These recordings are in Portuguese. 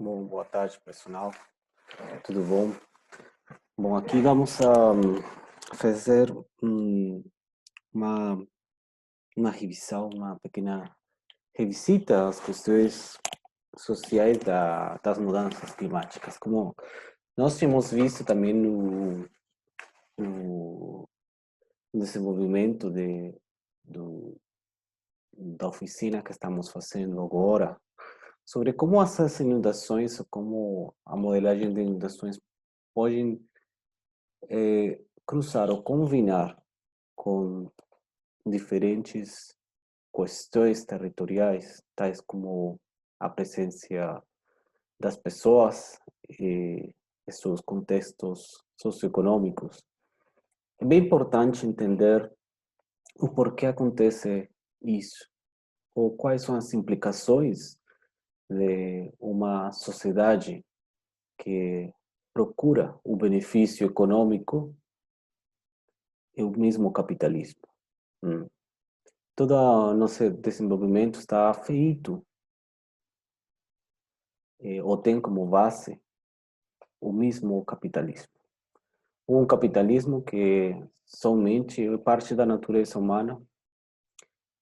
Bom, boa tarde, pessoal. Tudo bom? Bom, aqui vamos a fazer uma, uma revisão, uma pequena revisita às questões sociais das mudanças climáticas. Como nós temos visto também no desenvolvimento da oficina que estamos fazendo agora, sobre como essas inundações, como a modelagem de inundações podem cruzar ou combinar com diferentes questões territoriais, tais como a presença das pessoas e seus contextos socioeconômicos. É bem importante entender o porquê acontece isso, ou quais são as implicações de uma sociedade que procura o benefício econômico e o mesmo capitalismo. Hum. Todo o nosso desenvolvimento está feito ou tem como base o mesmo capitalismo. Um capitalismo que somente é parte da natureza humana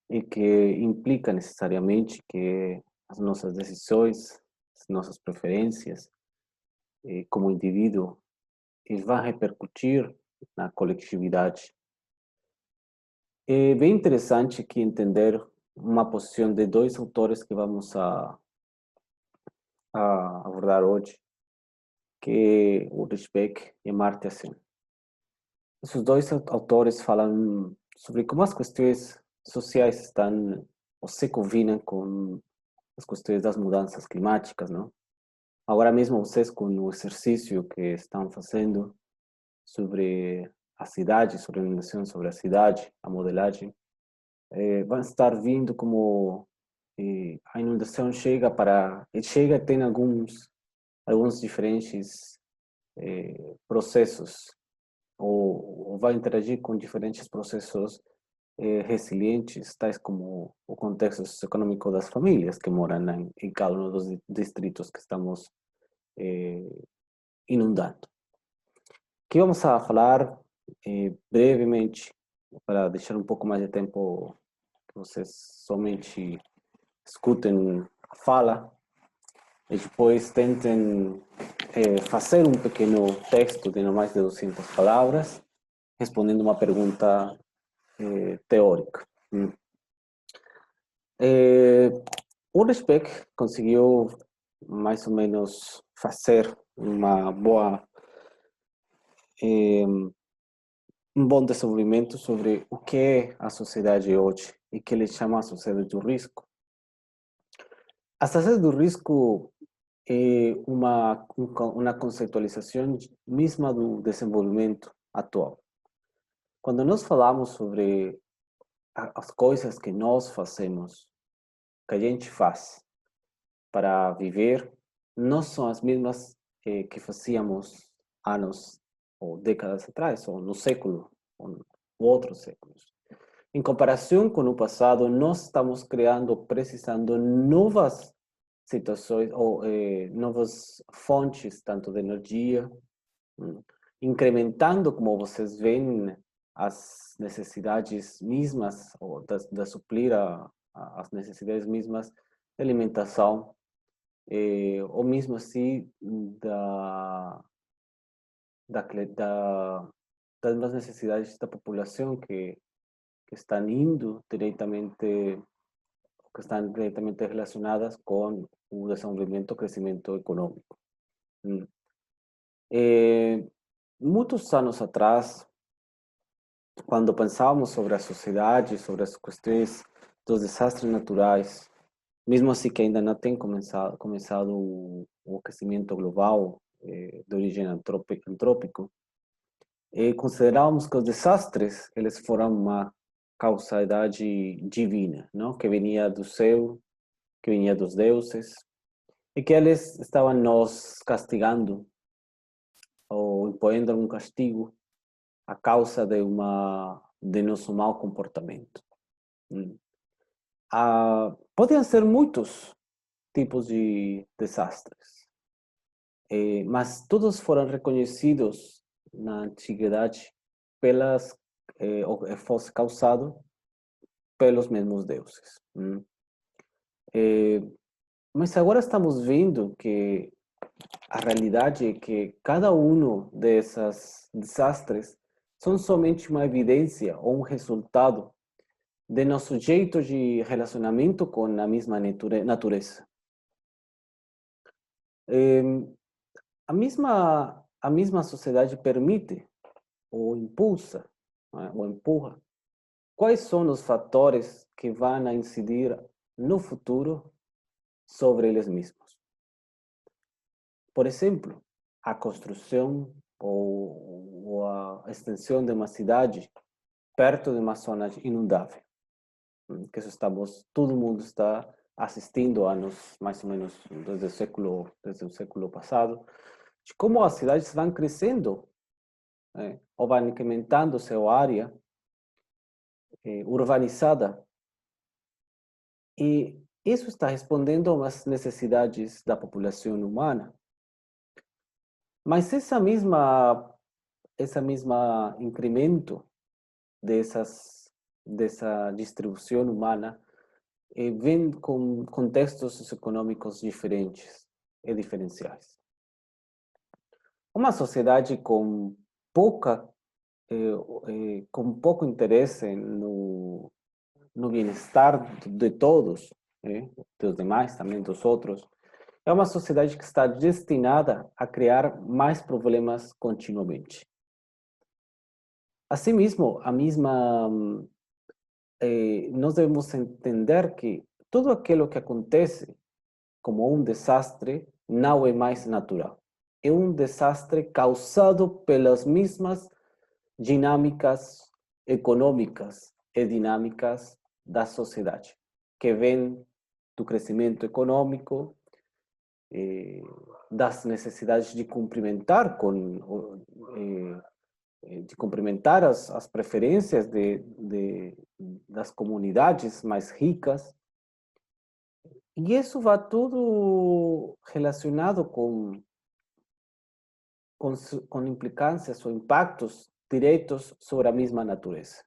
e que implica necessariamente que as nossas decisões, as nossas preferências, como indivíduo, vão repercutir na coletividade. É bem interessante aqui entender uma posição de dois autores que vamos a abordar hoje, que é Ulrich Beck e Amartya Sen. Esses dois autores falam sobre como as questões sociais estão ou se combinam com as questões das mudanças climáticas, não? Agora mesmo vocês com o exercício que estão fazendo sobre a cidade, sobre a iluminação sobre a cidade, a modelagem, vão estar vindo como a inundação chega e tem alguns diferentes processos ou vai interagir com diferentes processos resilientes, tais como o contexto socioeconômico das famílias que moram em cada um dos distritos que estamos eh, inundando. Aqui vamos a falar brevemente, para deixar um pouco mais de tempo que vocês somente escutem a fala e depois tentem fazer um pequeno texto de não mais de 200 palavras, respondendo uma pergunta teórica. O Beck conseguiu mais ou menos fazer uma boa um bom desenvolvimento sobre o que é a sociedade hoje e que ele chama a sociedade do risco. A sociedade do risco é uma conceitualização mesma do desenvolvimento atual. Quando nós falamos sobre as coisas que nós fazemos, que a gente faz para viver, não são as mesmas que fazíamos anos ou décadas atrás, ou no século, ou outros séculos. Em comparação com o passado, nós estamos criando, precisando novas situações ou novas fontes, tanto de energia, incrementando, como vocês veem, as necessidades mesmas, ou de suprir as necessidades mesmas de alimentação, ou mesmo assim da, da, das necessidades da população que estão indo diretamente, que estão diretamente relacionadas com o desenvolvimento e crescimento econômico. Muitos anos atrás, quando pensávamos sobre a sociedade, sobre as questões dos desastres naturais, mesmo assim que ainda não tem começado o aquecimento global de origem antrópico, considerávamos que os desastres eles foram uma causalidade divina, não? Que vinha do céu, que vinha dos deuses, e que eles estavam nos castigando ou impondo um castigo a causa de nosso mau comportamento. Podem ser muitos tipos de desastres. mas todos foram reconhecidos na antiguidade pelas, ou fosse causado pelos mesmos deuses. Mas agora estamos vendo que a realidade é que cada um desses desastres são somente uma evidência ou um resultado de nosso jeito de relacionamento com a mesma natureza. A mesma sociedade permite ou impulsa, né, ou empurra. Quais são os fatores que vão incidir no futuro sobre eles mesmos? Por exemplo, a construção ou a extensão de uma cidade perto de uma zona inundável, que isso todo mundo está assistindo anos, mais ou menos desde o século passado, de como as cidades vão crescendo, ou vão incrementando sua área urbanizada, e isso está respondendo às necessidades da população humana. Mas essa mesma incremento dessa distribuição humana vem com contextos socioeconômicos diferentes e diferenciais. Uma sociedade com pouco interesse no bem-estar de todos, dos demais, também dos outros, é uma sociedade que está destinada a criar mais problemas continuamente. Assim mesmo, nós devemos entender que tudo aquilo que acontece como um desastre não é mais natural. É um desastre causado pelas mesmas dinâmicas econômicas e dinâmicas da sociedade, que vem do crescimento econômico, das necessidades de cumprimentar as preferências das comunidades mais ricas. E isso vai tudo relacionado com implicâncias ou impactos diretos sobre a mesma natureza.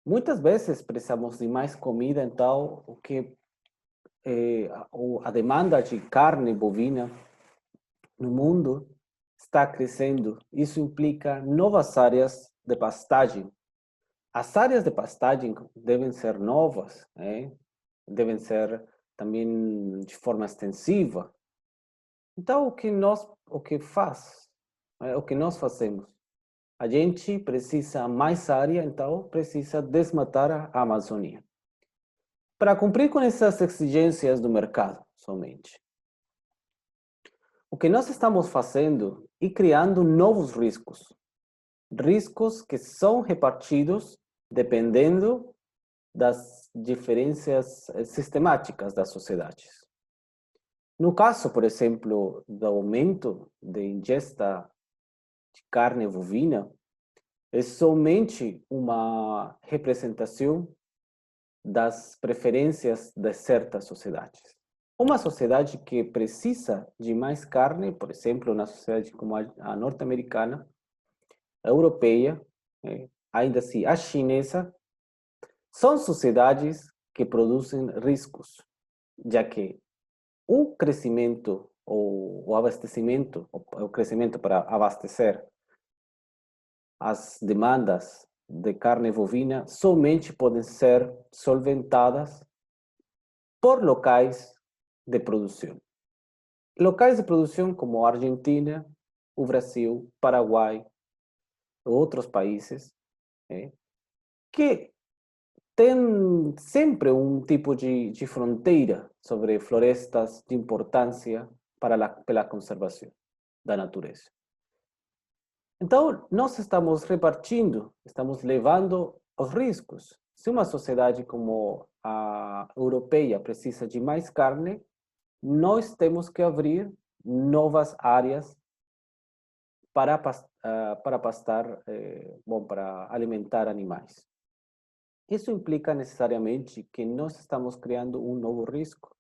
Muitas vezes precisamos de mais comida, então a demanda de carne bovina no mundo está crescendo. Isso implica novas áreas de pastagem. As áreas de pastagem devem ser novas, devem ser também de forma extensiva. Então, o que nós fazemos? A gente precisa mais área, então precisa desmatar a Amazônia. Para cumprir com essas exigências do mercado, somente. O que nós estamos fazendo é criando novos riscos. Riscos que são repartidos dependendo das diferenças sistemáticas das sociedades. No caso, por exemplo, do aumento da ingesta de carne bovina, é somente uma representação das preferências de certas sociedades. Uma sociedade que precisa de mais carne, por exemplo, uma sociedade como a norte-americana, a europeia, ainda assim a chinesa, são sociedades que produzem riscos, já que o crescimento ou o abastecimento, o crescimento para abastecer as demandas de carne bovina somente podem ser solventadas por locais de produção. Locais de produção como a Argentina, o Brasil, Paraguai, outros países, que tem sempre um tipo de fronteira sobre florestas de importância pela conservação da natureza. Então, nós estamos repartindo, estamos levando os riscos. Se uma sociedade como a europeia precisa de mais carne, nós temos que abrir novas áreas para pastar, para alimentar animais. Isso implica necessariamente que nós estamos criando um novo risco.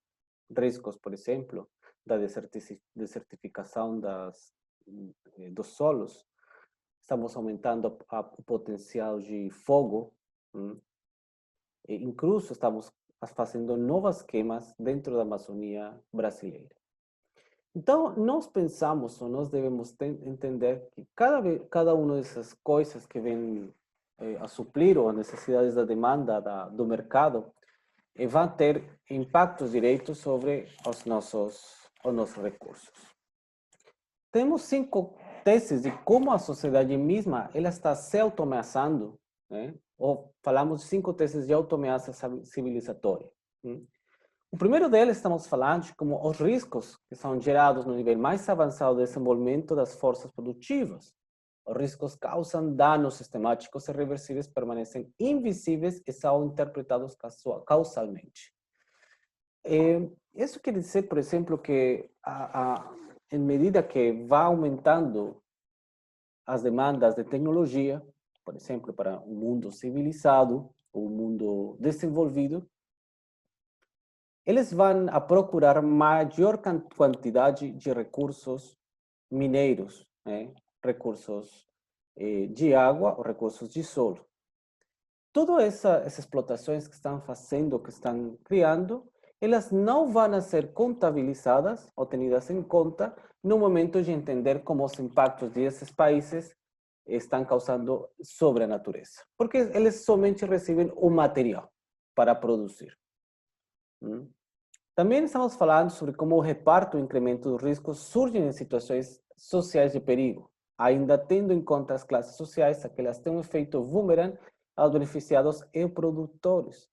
Riscos, por exemplo, da desertificação dos solos, estamos aumentando o potencial de fogo, e incluso estamos fazendo novas queimas dentro da Amazônia brasileira. Então, nós pensamos, ou nós devemos entender que cada uma dessas coisas que vêm a suprir ou as necessidades da demanda do mercado, vão ter impactos diretos sobre os nossos recursos. Temos 5 teses de como a sociedade mesma ela está se autoameaçando, né? Ou falamos de 5 teses de autoameaça civilizatória. O primeiro deles, estamos falando de como os riscos que são gerados no nível mais avançado de desenvolvimento das forças produtivas. Os riscos causam danos sistemáticos e reversíveis, permanecem invisíveis e são interpretados causalmente. Isso quer dizer, por exemplo, que em medida que vai aumentando as demandas de tecnologia, por exemplo, para um mundo civilizado, um mundo desenvolvido, eles vão a procurar maior quantidade de recursos mineiros, né? Recursos de água, recursos de solo. Todas essas explotações que estão fazendo, que estão criando, elas não vão ser contabilizadas ou tenidas em conta no momento de entender como os impactos desses países estão causando sobre a natureza. Porque eles somente recebem o material para produzir. Também estamos falando sobre como o reparto e o incremento dos riscos surgem em situações sociais de perigo, ainda tendo em conta as classes sociais, aquelas têm um efeito boomerang aos beneficiados e produtores.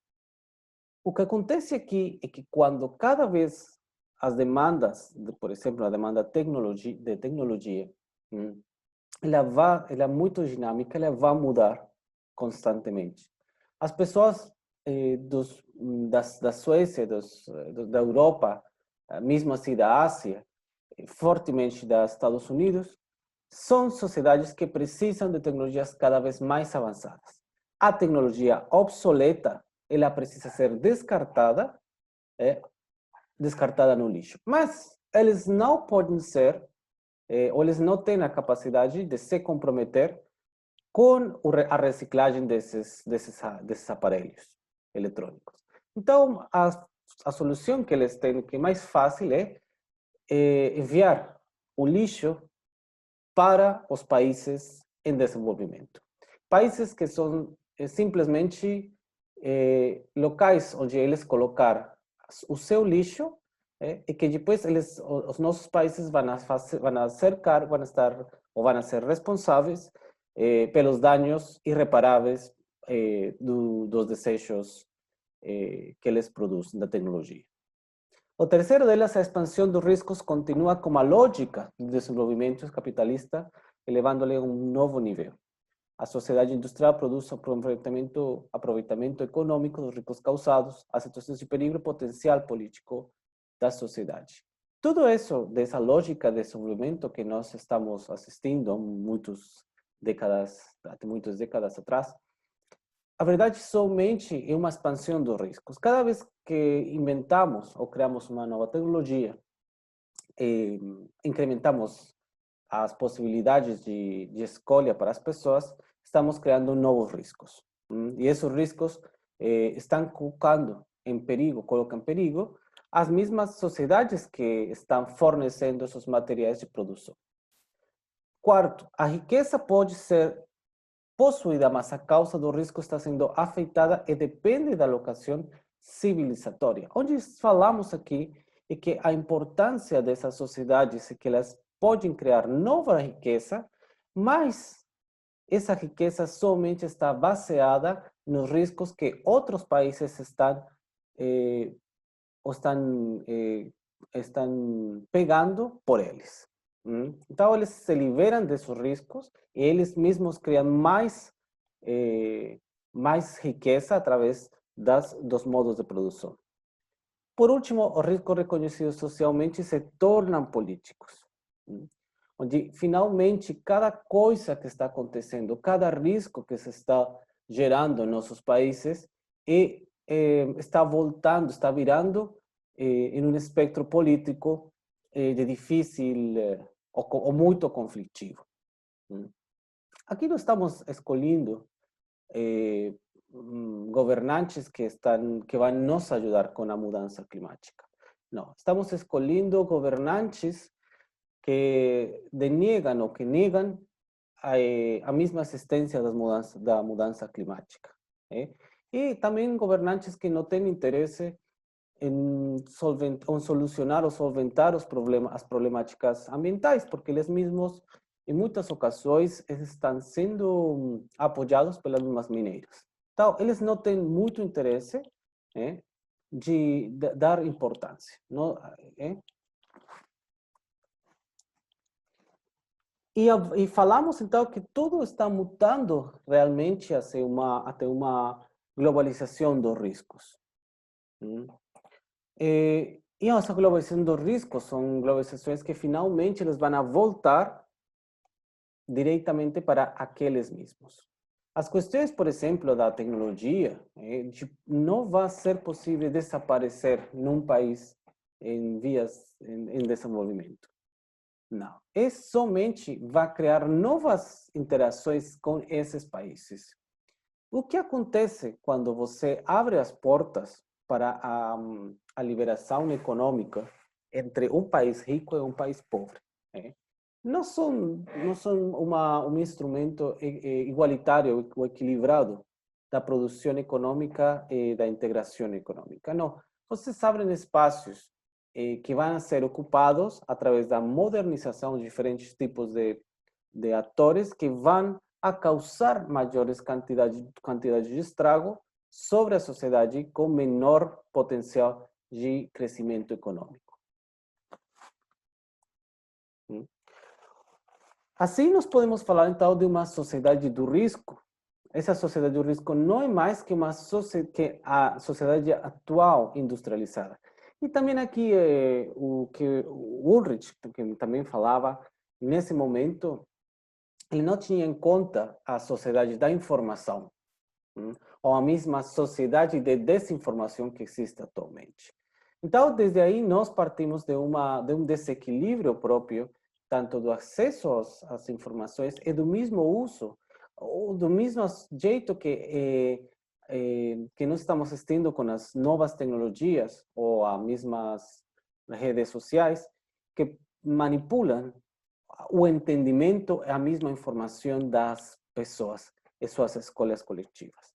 O que acontece aqui é que quando cada vez as demandas, por exemplo, a demanda de tecnologia, ela é muito dinâmica, ela vai mudar constantemente. As pessoas da Suécia, da Europa, mesmo assim da Ásia, fortemente dos Estados Unidos, são sociedades que precisam de tecnologias cada vez mais avançadas. A tecnologia obsoleta, ela precisa ser descartada no lixo. Mas eles não podem ser, ou eles não têm a capacidade de se comprometer com a reciclagem desses aparelhos eletrônicos. Então, a solução que eles têm, que é mais fácil, é enviar o lixo para os países em desenvolvimento. Países que são simplesmente locais onde eles colocar o seu lixo e que depois os nossos países vão ser responsáveis pelos danos irreparáveis dos desechos que eles produzem da tecnologia. O terceiro delas, a expansão dos riscos, continua como a lógica do desenvolvimento capitalista, elevando-lhe a um novo nível. A sociedade industrial produz aproveitamento econômico dos riscos causados, a situações de perigo potencial político da sociedade. Tudo isso, dessa lógica de desenvolvimento que nós estamos assistindo há muitas décadas atrás, a verdade somente é uma expansão dos riscos. Cada vez que inventamos ou criamos uma nova tecnologia, incrementamos as possibilidades de escolha para as pessoas, estamos criando novos riscos. E esses riscos estão colocando em perigo as mesmas sociedades que estão fornecendo esses materiais de produção. Quarto, a riqueza pode ser possuída, mas a causa do risco está sendo afetada e depende da locação civilizatória. Onde falamos aqui é que a importância dessas sociedades é que elas podem criar nova riqueza, mas essa riqueza somente está baseada nos riscos que outros países estão pegando por eles. Então, eles se liberam desses riscos e eles mesmos criam mais riqueza através dos modos de produção. Por último, os riscos reconhecidos socialmente se tornam políticos, onde finalmente cada coisa que está acontecendo, cada risco que se está gerando em nossos países está virando em um espectro político de difícil ou muito conflitivo. Aqui não estamos escolhendo governantes que vão nos ajudar com a mudança climática. Não, estamos escolhendo governantes que denegam ou que negam a mesma existência da mudança climática. E também governantes que não têm interesse em solucionar ou solventar as problemáticas ambientais, porque eles mesmos, em muitas ocasiões, estão sendo apoiados pelas mesmas mineiras. Então, eles não têm muito interesse de dar importância. Não, E falamos, então, que tudo está mudando realmente até uma globalização dos riscos. E essa globalização dos riscos são globalizações que finalmente eles vão voltar diretamente para aqueles mesmos. As questões, por exemplo, da tecnologia, não vai ser possível desaparecer num país em desenvolvimento. Não. É somente vai criar novas interações com esses países. O que acontece quando você abre as portas para a liberação econômica entre um país rico e um país pobre? Não são um instrumento igualitário ou equilibrado da produção econômica e da integração econômica. Não. Vocês abrem espaços que vão ser ocupados através da modernização de diferentes tipos de atores que vão a causar maiores quantidades de estrago sobre a sociedade com menor potencial de crescimento econômico. Assim, nós podemos falar, então, de uma sociedade do risco. Essa sociedade do risco não é mais que a sociedade atual industrializada. E também aqui o que o Ulrich, que também falava, nesse momento, ele não tinha em conta a sociedade da informação, ou a mesma sociedade de desinformação que existe atualmente. Então, desde aí, nós partimos de um desequilíbrio próprio, tanto do acesso às informações e do mesmo uso, ou do mesmo jeito que nós estamos assistindo com as novas tecnologias ou as mesmas redes sociais que manipulam o entendimento e a mesma informação das pessoas e suas escolhas coletivas.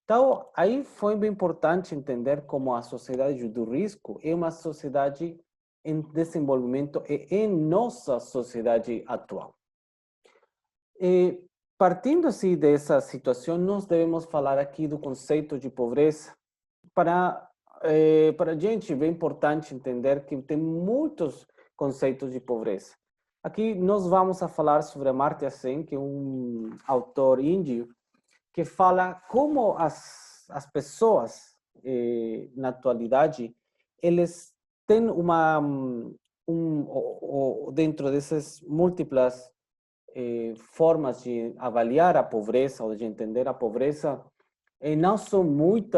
Então, aí foi bem importante entender como a sociedade do risco é uma sociedade em desenvolvimento e em nossa sociedade atual. E, partindo assim dessa situação, nós devemos falar aqui do conceito de pobreza. Para a gente é importante entender que tem muitos conceitos de pobreza. Aqui nós vamos a falar sobre Amartya Sen, que é um autor índio, que fala como as pessoas, na atualidade, eles têm dentro dessas múltiplas formas de avaliar a pobreza ou de entender a pobreza, não são muito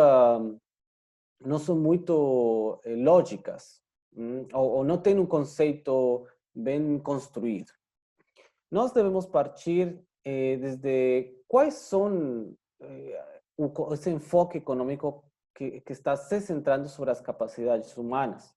lógicas, ou não têm um conceito bem construído. Nós devemos partir desde quais são esse enfoque econômico que está se centrando sobre as capacidades humanas.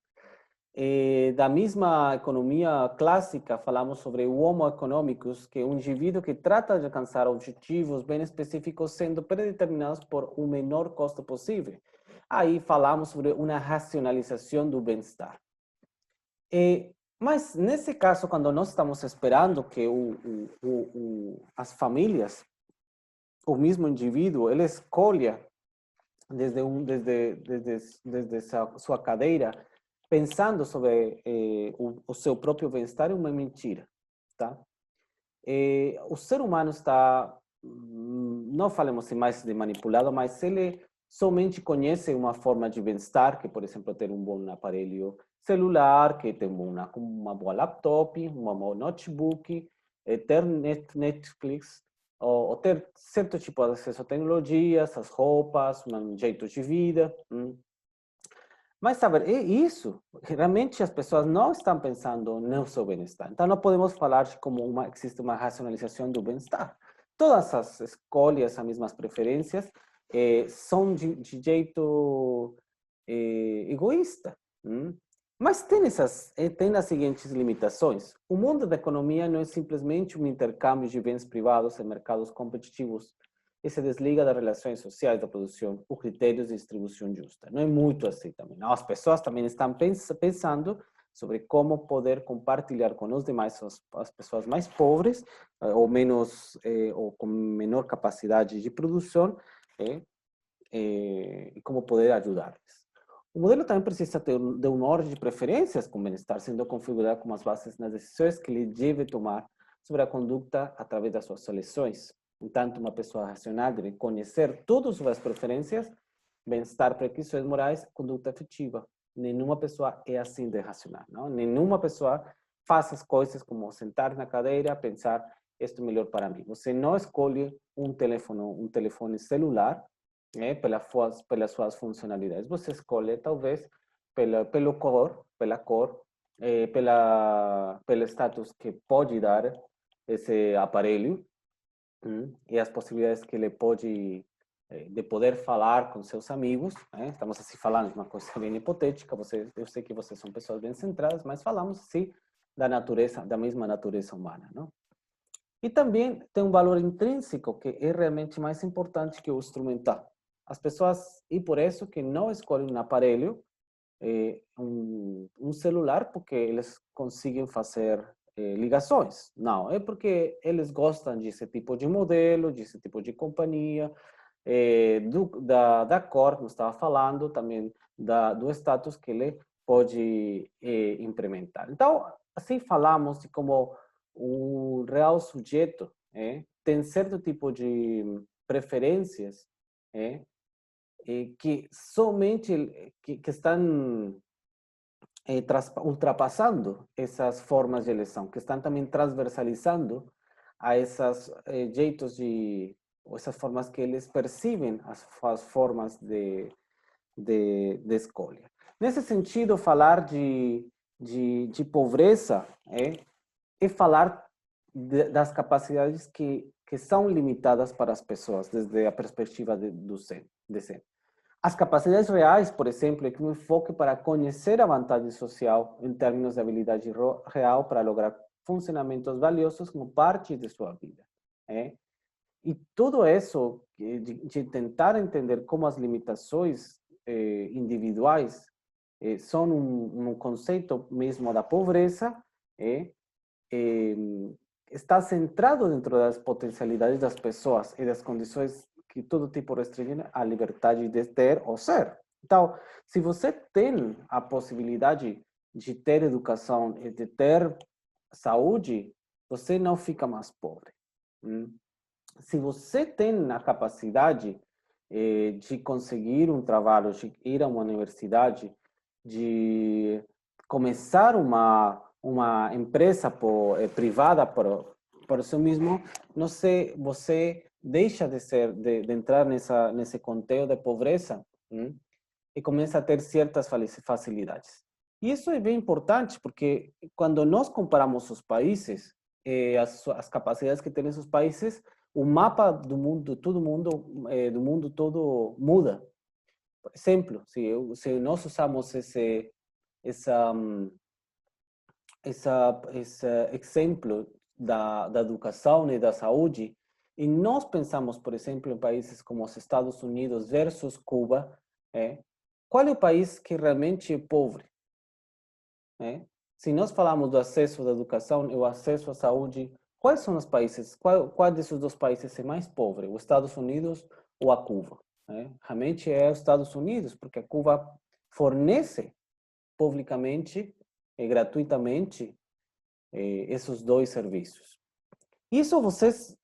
Da mesma economia clássica, falamos sobre o Homo economicus, que é um indivíduo que trata de alcançar objetivos bem específicos, sendo predeterminados por o menor custo possível. Aí falamos sobre uma racionalização do bem-estar. Mas, nesse caso, quando nós estamos esperando que as famílias, o mesmo indivíduo, ele escolha desde sua cadeira, pensando sobre o seu próprio bem-estar, é uma mentira, tá? O ser humano está, não falamos mais de manipulado, mas ele somente conhece uma forma de bem-estar, que, por exemplo, ter um bom aparelho celular, que ter uma boa laptop, uma boa notebook, ter Netflix, ou ter certo tipo de acesso a tecnologias, as roupas, um jeito de vida. Mas, sabe, é isso. Realmente as pessoas não estão pensando no seu bem-estar. Então, não podemos falar de como existe uma racionalização do bem-estar. Todas as escolhas, as mesmas preferências, são de jeito egoísta. Mas tem as seguintes limitações. O mundo da economia não é simplesmente um intercâmbio de bens privados em mercados competitivos e se desliga das relações sociais da produção ou critérios de distribuição justa. Não é muito assim também. Não? As pessoas também estão pensando sobre como poder compartilhar com os demais as pessoas mais pobres ou menos ou com menor capacidade de produção e como poder ajudá-los. O modelo também precisa ter de uma ordem de preferências com bem-estar, sendo configurado como as bases nas decisões que ele deve tomar sobre a conduta através das suas seleções. Entanto, uma pessoa racional deve conhecer todas suas preferências, bem-estar, prescrições morais, conduta afetiva. Nenhuma pessoa é assim de racional, não? Nenhuma pessoa faz as coisas como sentar na cadeira, pensar, isto é melhor para mim. Você não escolhe um telefone celular pelas suas funcionalidades. Você escolhe, talvez, pela cor, pelo status que pode dar esse aparelho e as possibilidades que ele pode de poder falar com seus amigos. Estamos assim falando de uma coisa bem hipotética. Eu sei que vocês são pessoas bem centradas, mas falamos assim da natureza, da mesma natureza humana, não? E também tem um valor intrínseco que é realmente mais importante que o instrumental. As pessoas, e por isso que não escolhem um aparelho, um celular, porque eles conseguem fazer ligações. Não, é porque eles gostam desse tipo de modelo, desse tipo de companhia, da cor, como estava falando, também do status que ele pode implementar. Então, assim falamos de como o real sujeito tem certo tipo de preferências que somente que estão ultrapassando essas formas de eleição, que estão também transversalizando a esses jeitos ou essas formas que eles percebem as formas de escolha. Nesse sentido, falar de pobreza é falar das capacidades que são limitadas para as pessoas, desde a perspectiva do ser. As capacidades reais, por exemplo, é que um enfoque para conhecer a vantagem social em termos de habilidade real para lograr funcionamentos valiosos como parte de sua vida. E tudo isso, de tentar entender como as limitações individuais são um conceito mesmo da pobreza, está centrado dentro das potencialidades das pessoas e das condições que todo tipo restringem a liberdade de ter ou ser. Então, se você tem a possibilidade de ter educação e de ter saúde, você não fica mais pobre. Se você tem a capacidade de conseguir um trabalho, de ir a uma universidade, de começar uma empresa privada por si mesmo, não sei, você deixa de entrar nesse contexto de pobreza e começa a ter certas facilidades. E isso é bem importante, porque quando nós comparamos os países, as capacidades que têm esses países, o mapa do mundo, do mundo todo muda. Por exemplo, se nós usamos essa, esse exemplo da educação e da saúde, e nós pensamos, por exemplo, em países como os Estados Unidos versus Cuba, qual é o país que realmente é pobre? Se nós falamos do acesso à educação e o acesso à saúde, quais são os países, qual desses dois países é mais pobre? Os Estados Unidos ou a Cuba? Realmente é os Estados Unidos, porque a Cuba fornece publicamente e gratuitamente esses dois serviços. Isso vocês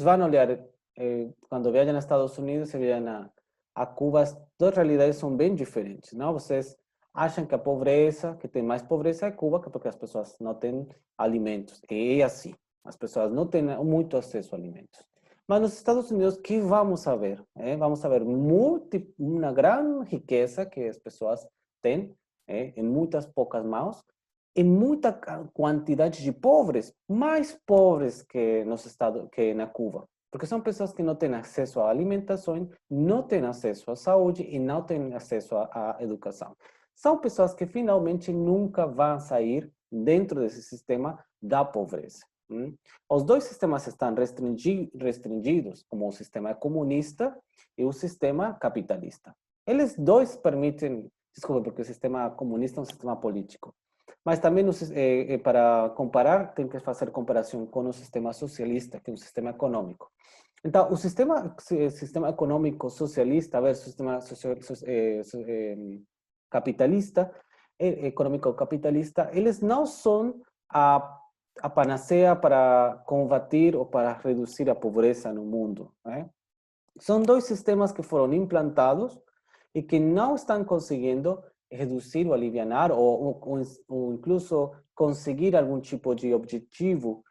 vão olhar quando viajam aos Estados Unidos e viajam a Cuba, as duas realidades são bem diferentes, não? Vocês acham que a pobreza, que tem mais pobreza é Cuba, porque as pessoas não têm alimentos. E é assim, as pessoas não têm muito acesso a alimentos. Mas nos Estados Unidos, o que vamos a ver? Vamos a ver uma grande riqueza que as pessoas têm, em muitas poucas mãos, e muita quantidade de pobres, mais pobres que nos Estados, que na Cuba. Porque são pessoas que não têm acesso à alimentação, não têm acesso à saúde e não têm acesso à educação. São pessoas que finalmente nunca vão sair dentro desse sistema da pobreza. Os dois sistemas estão restringidos, como o sistema comunista e o sistema capitalista. Eles dois permitem, desculpa, porque o sistema comunista é um sistema político, mas também para comparar, tem que fazer comparação com o sistema socialista, que é um sistema econômico. Então, o sistema econômico socialista versus o sistema capitalista, econômico capitalista, eles não são a panaceia para combater ou para reduzir a pobreza no mundo. São dois sistemas que foram implantados e que não estão conseguindo reduzir ou aliviar ou incluso conseguir algum tipo de objetivo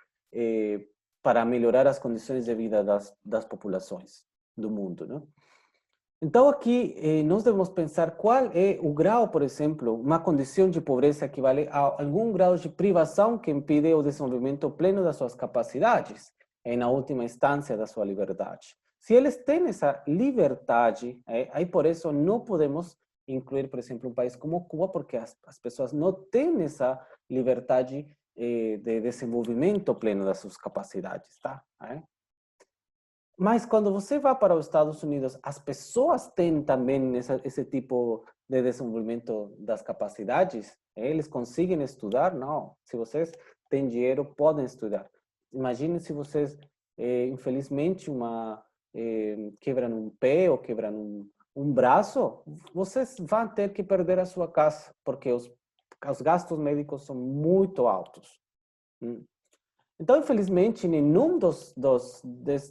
para melhorar as condições de vida das populações do mundo. Né? Então, aqui, nós devemos pensar qual é o grau, por exemplo, uma condição de pobreza equivale a algum grau de privação que impede o desenvolvimento pleno das suas capacidades, e, na última instância, da sua liberdade. Se eles têm essa liberdade, aí por isso não podemos incluir, por exemplo, um país como Cuba, porque as pessoas não têm essa liberdade de desenvolvimento pleno das suas capacidades, tá? Mas quando você vai para os Estados Unidos, as pessoas têm também esse tipo de desenvolvimento das capacidades? Eles conseguem estudar? Não. Se vocês têm dinheiro, podem estudar. Imagine se vocês, infelizmente, quebram um pé ou quebram um braço, vocês vão ter que perder a sua casa, porque os gastos médicos são muito altos. Então, infelizmente, nenhum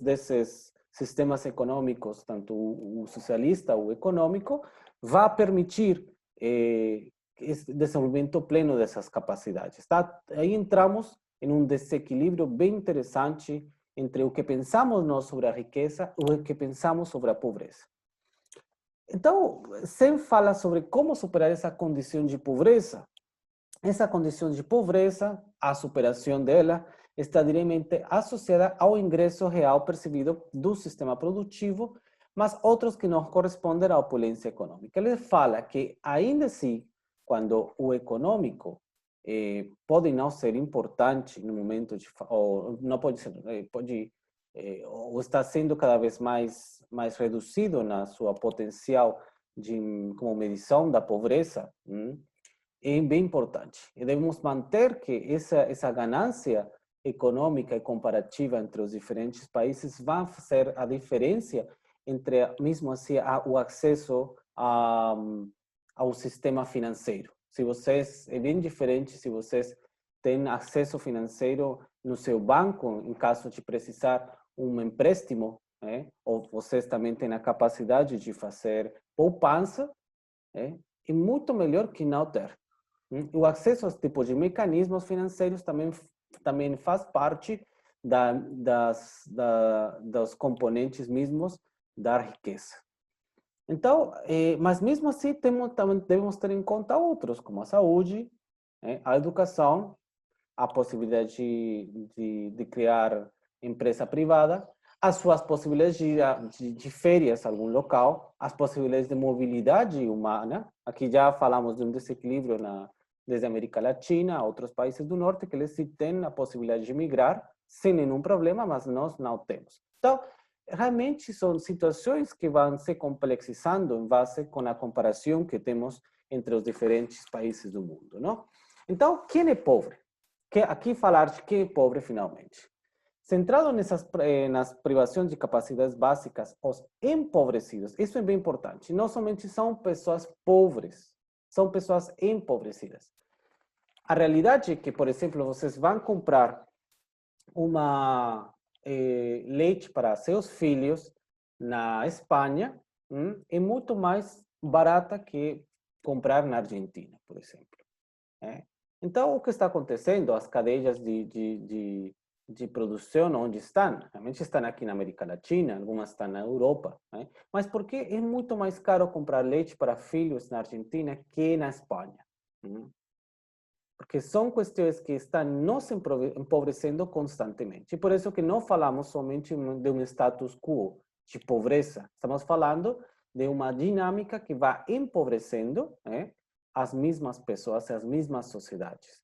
desses sistemas econômicos, tanto o socialista ou o econômico, vai permitir esse desenvolvimento pleno dessas capacidades. Tá? Aí entramos em um desequilíbrio bem interessante entre o que pensamos nós sobre a riqueza e o que pensamos sobre a pobreza. Então, sem falar sobre como superar essa condição de pobreza, essa condição de pobreza, a superação dela, está diretamente associada ao ingresso real percebido do sistema produtivo, mas outros que não correspondem à opulência econômica. Ele fala que, ainda assim, quando o econômico pode não ser importante no momento de, ou não pode ser, ou está sendo cada vez mais reduzido na sua potencial como medição da pobreza, é bem importante. E devemos manter que essa ganância econômica e comparativa entre os diferentes países vai fazer a diferença entre, mesmo assim, o acesso ao sistema financeiro. Se vocês, é bem diferente se vocês têm acesso financeiro no seu banco, em caso de precisar um empréstimo, ou vocês também têm a capacidade de fazer poupança, é muito melhor que não ter. O acesso a esse tipo de mecanismos financeiros também faz parte dos componentes mesmos da riqueza. Então, mas mesmo assim, também devemos ter em conta outros, como a saúde, a educação, a possibilidade de criar empresa privada, as suas possibilidades de férias em algum local, as possibilidades de mobilidade humana. Aqui já falamos de um desequilíbrio desde a América Latina a outros países do norte, que eles têm a possibilidade de migrar sem nenhum problema, mas nós não temos. Então, realmente são situações que vão se complexizando em base com a comparação que temos entre os diferentes países do mundo, não? Então, quem é pobre? Aqui falar de quem é pobre finalmente. Centrado nas privações de capacidades básicas, os empobrecidos, isso é bem importante, não somente são pessoas pobres, são pessoas empobrecidas. A realidade é que, por exemplo, vocês vão comprar uma leite para seus filhos na Espanha, é muito mais barata que comprar na Argentina, por exemplo. Então, o que está acontecendo? As cadeias de de produção onde estão. Realmente estão aqui na América Latina, algumas estão na Europa. Né? Mas por que é muito mais caro comprar leite para filhos na Argentina que na Espanha? Porque são questões que estão nos empobrecendo constantemente. E por isso que não falamos somente de um status quo de pobreza. Estamos falando de uma dinâmica que vai empobrecendo as mesmas pessoas, as mesmas sociedades.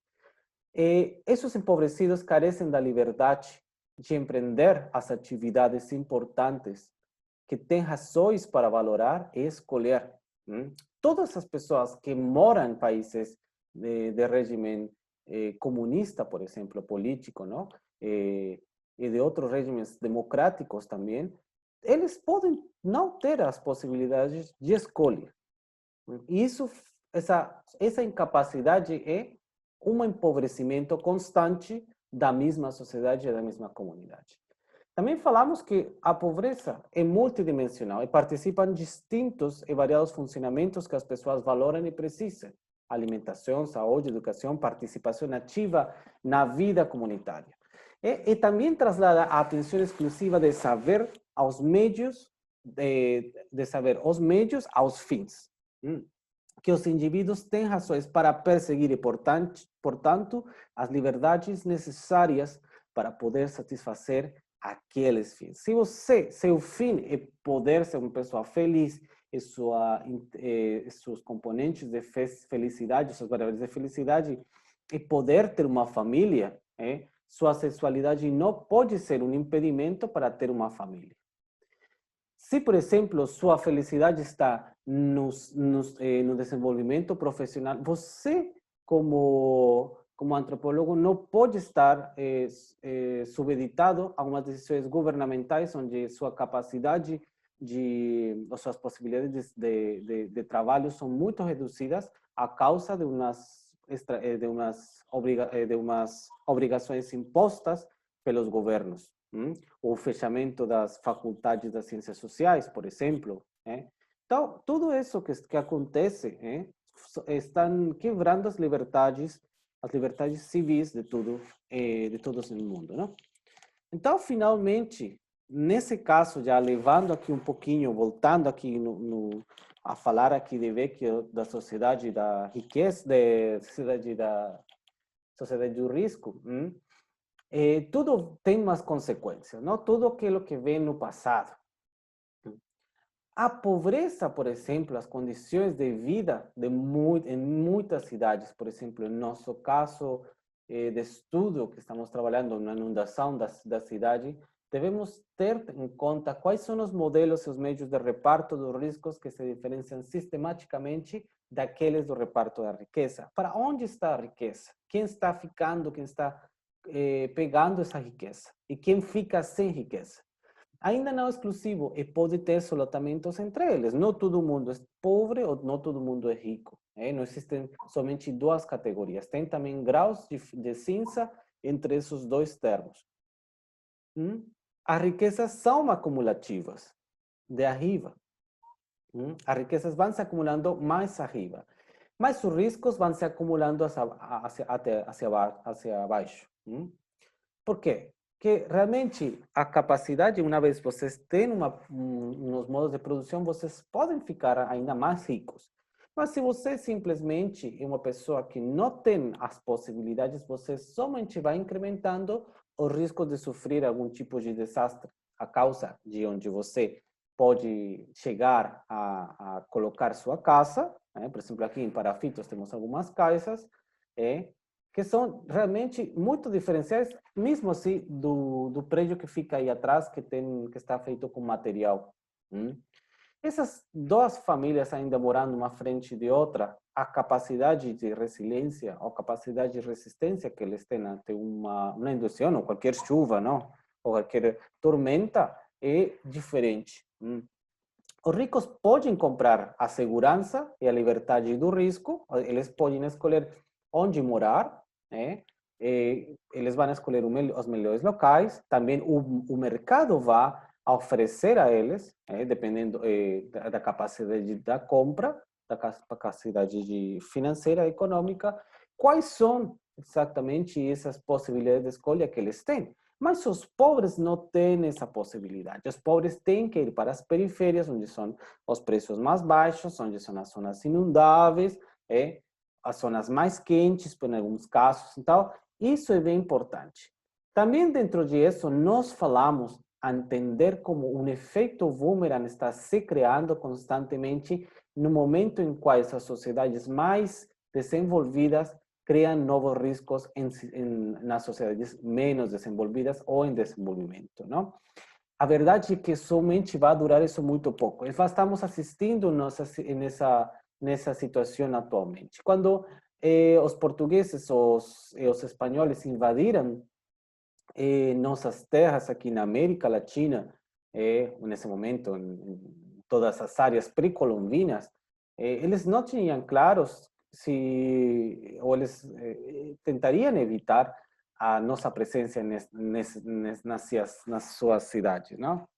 E esses empobrecidos carecem da liberdade de empreender as atividades importantes, que têm razões para valorar e escolher. Todas as pessoas que moram em países de regime comunista, por exemplo, político, não? E de outros regimes democráticos também, eles podem não ter as possibilidades de escolha. E essa incapacidade é um empobrecimento constante da mesma sociedade e da mesma comunidade. Também falamos que a pobreza é multidimensional e participa em distintos e variados funcionamentos que as pessoas valoram e precisam. Alimentação, saúde, educação, participação ativa na vida comunitária. E também traslada a atenção exclusiva de saber aos meios, de saber os meios aos fins. Que os indivíduos têm razões para perseguir e, portanto, as liberdades necessárias para poder satisfazer aqueles fins. Se seu fim é poder ser uma pessoa feliz e seus componentes de felicidade, suas variáveis de felicidade, e poder ter uma família, sua sexualidade não pode ser um impedimento para ter uma família. Se, por exemplo, sua felicidade está no desenvolvimento profissional, você, como antropólogo, não pode estar subeditado a umas decisões governamentais onde sua capacidade ou suas possibilidades de trabalho são muito reduzidas a causa de umas obrigações impostas pelos governos. O fechamento das faculdades das ciências sociais, por exemplo. Então, tudo isso que acontece estão quebrando as liberdades civis de todos no mundo. Não? Então, finalmente, nesse caso, já levando aqui um pouquinho, voltando aqui a falar aqui de Vecchio da sociedade da riqueza, da sociedade do risco, tudo tem umas consequências, não? Tudo aquilo que vem no passado. A pobreza, por exemplo, as condições de vida em muitas cidades, por exemplo, no nosso caso de estudo que estamos trabalhando na inundação da cidade, devemos ter em conta quais são os modelos e os meios de reparto dos riscos que se diferenciam sistematicamente daqueles do reparto da riqueza. Para onde está a riqueza? Quem está ficando, quem está pegando essa riqueza? E quem fica sem riqueza? Ainda não é exclusivo e pode ter solapamentos entre eles. Não todo mundo é pobre ou não todo mundo é rico. Não existem somente duas categorias. Tem também graus de cinza entre esses dois termos. As riquezas são acumulativas, de arriba. As riquezas vão se acumulando mais arriba. Mas os riscos vão se acumulando hacia baixo. Por quê? Que realmente a capacidade, uma vez vocês têm uns modos de produção, vocês podem ficar ainda mais ricos. Mas se você simplesmente é uma pessoa que não tem as possibilidades, você somente vai incrementando o risco de sofrer algum tipo de desastre a causa de onde você pode chegar a colocar sua casa. Por exemplo, aqui em Parafitos temos algumas casas, que são realmente muito diferenciais, mesmo assim, do prédio que fica aí atrás, que está feito com material. Essas duas famílias ainda morando uma frente de outra, a capacidade de resiliência ou capacidade de resistência que eles têm ante uma inundação ou qualquer chuva, não? Ou qualquer tormenta, é diferente. Os ricos podem comprar a segurança e a liberdade do risco, eles podem escolher onde morar, eles vão escolher os melhores locais, também o mercado vai oferecer a eles, dependendo da capacidade da compra, da capacidade financeira, econômica, quais são exatamente essas possibilidades de escolha que eles têm. Mas os pobres não têm essa possibilidade. Os pobres têm que ir para as periferias, onde são os preços mais baixos, onde são as zonas inundáveis, as zonas mais quentes, por alguns casos. Então, isso é bem importante. Também dentro disso, nós falamos a entender como um efeito boomerang está se criando constantemente no momento em que as sociedades mais desenvolvidas criam novos riscos nas sociedades menos desenvolvidas ou em desenvolvimento, não? A verdade é que somente vai durar isso muito pouco. E estamos assistindo nessa situação atualmente. Quando os portugueses os espanhóis invadiram nossas terras aqui na América Latina, nesse momento, em todas as áreas pré-colombinas, eles não tinham claros se, ou eles tentariam evitar a nossa presença nas suas cidades, não?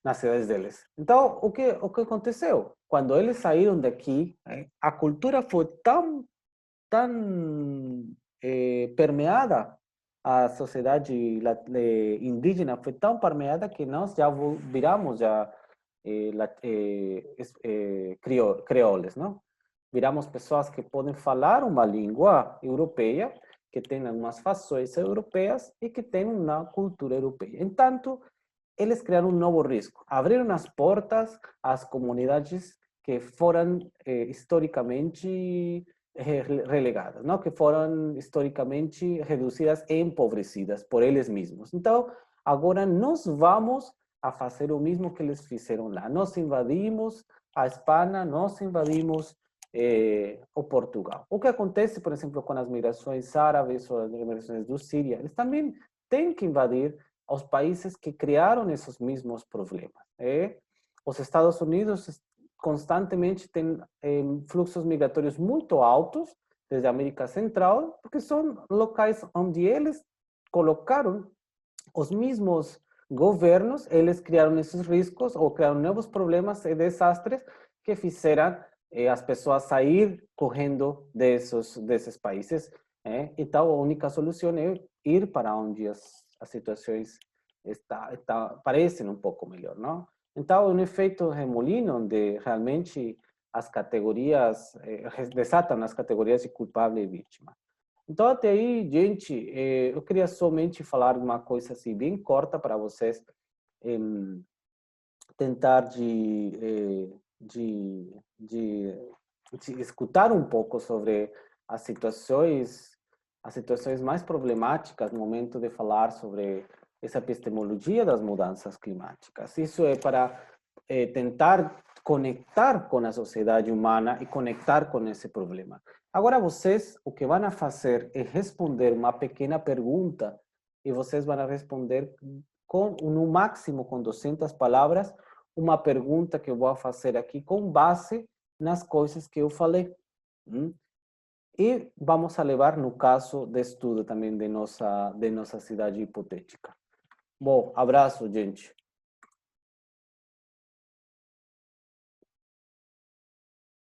Nas cidades deles. Então, o que aconteceu? Quando eles saíram daqui, a cultura foi tão permeada, a sociedade indígena foi tão permeada que nós já viramos já crioules, não? Viramos pessoas que podem falar uma língua europeia, que têm algumas fações europeias e que têm uma cultura europeia. Entanto, eles criaram um novo risco. Abriram as portas às comunidades que foram historicamente relegadas, não? Que foram historicamente reduzidas e empobrecidas por eles mesmos. Então, agora nós vamos a fazer o mesmo que eles fizeram lá. Nós invadimos a Espanha, nós invadimos o Portugal. O que acontece, por exemplo, com as migrações árabes ou as migrações do Síria? Eles também têm que invadir os países que criaram esses mesmos problemas. Os Estados Unidos constantemente têm fluxos migratórios muito altos desde a América Central, porque são locais onde eles colocaram os mesmos governos, eles criaram esses riscos ou criaram novos problemas e desastres que fizeram as pessoas sair correndo desses países. Então, a única solução é ir para onde as situações parecem um pouco melhor, não? Então, é um efeito remolino, onde realmente as categorias, desatam as categorias de culpável e vítima. Então, até aí, gente, eu queria somente falar uma coisa assim, bem corta para vocês tentar de escutar um pouco sobre as situações mais problemáticas no momento de falar sobre essa epistemologia das mudanças climáticas. Isso é para tentar conectar com a sociedade humana e conectar com esse problema. Agora vocês, o que vão fazer é responder uma pequena pergunta e vocês vão responder no máximo com 200 palavras, uma pergunta que eu vou fazer aqui com base nas coisas que eu falei. E vamos a levar no caso de estudo também de nossa cidade hipotética. Bom, abraço, gente.